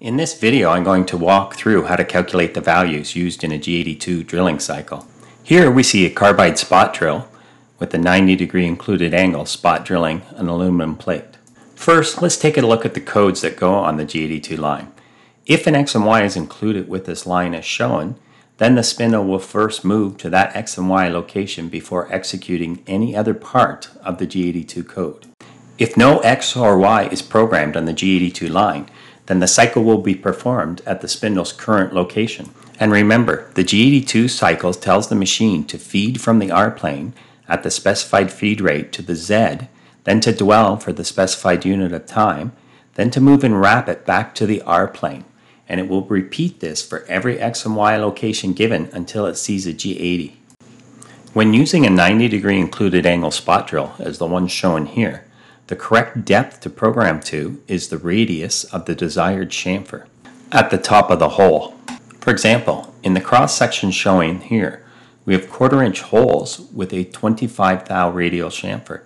In this video, I'm going to walk through how to calculate the values used in a G82 drilling cycle. Here we see a carbide spot drill with a 90-degree included angle spot drilling an aluminum plate. First, let's take a look at the codes that go on the G82 line. If an X and Y is included with this line as shown, then the spindle will first move to that X and Y location before executing any other part of the G82 code. If no X or Y is programmed on the G82 line, then the cycle will be performed at the spindle's current location. And remember, the G82 cycle tells the machine to feed from the R plane at the specified feed rate to the Z, then to dwell for the specified unit of time, then to move and wrap it back to the R plane. And it will repeat this for every X and Y location given until it sees a G80. When using a 90-degree included angle spot drill, as the one shown here, the correct depth to program to is the radius of the desired chamfer at the top of the hole. For example, in the cross section showing here, we have 1/4-inch holes with a 25 thou radial chamfer.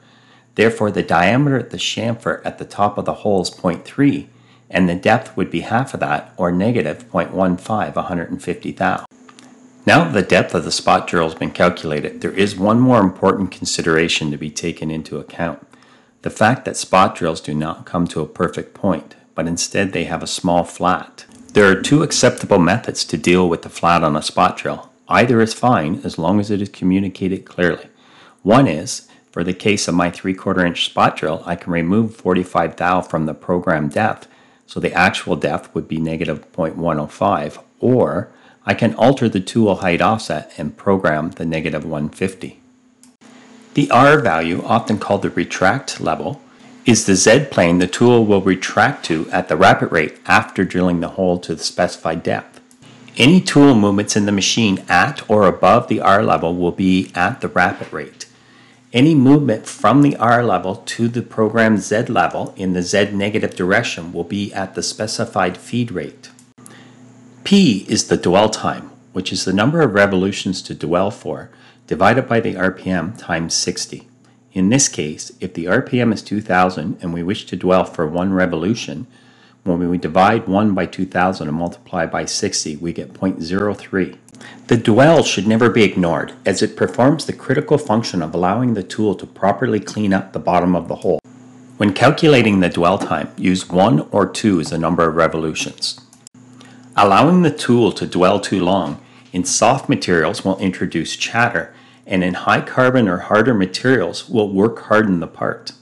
Therefore, the diameter of the chamfer at the top of the hole is 0.3, and the depth would be half of that, or negative 0.15, 150 thou. Now that the depth of the spot drill has been calculated, there is one more important consideration to be taken into account. The fact that spot drills do not come to a perfect point, but instead they have a small flat. There are two acceptable methods to deal with the flat on a spot drill. Either is fine as long as it is communicated clearly. One is, for the case of my 3/4-inch spot drill, I can remove 45 thou from the program depth, so the actual depth would be negative 0.105, or I can alter the tool height offset and program the negative 150. The R value, often called the retract level, is the Z plane the tool will retract to at the rapid rate after drilling the hole to the specified depth. Any tool movements in the machine at or above the R level will be at the rapid rate. Any movement from the R level to the programmed Z level in the Z negative direction will be at the specified feed rate. P is the dwell time, which is the number of revolutions to dwell for, divided by the RPM times 60. In this case, if the RPM is 2000 and we wish to dwell for 1 revolution, when we divide 1 by 2000 and multiply by 60, we get 0.03. The dwell should never be ignored, as it performs the critical function of allowing the tool to properly clean up the bottom of the hole. When calculating the dwell time, use 1 or 2 as the number of revolutions. Allowing the tool to dwell too long in soft materials will introduce chatter, and in high carbon or harder materials will work harden the part.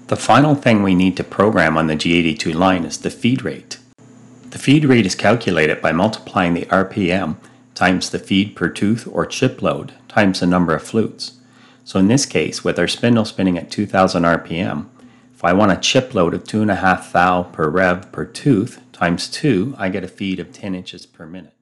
The final thing we need to program on the G82 line is the feed rate. The feed rate is calculated by multiplying the RPM times the feed per tooth or chip load times the number of flutes. So in this case, with our spindle spinning at 2000 RPM, if I want a chip load of 2.5 thou per rev per tooth times 2, I get a feed of 10 inches per minute.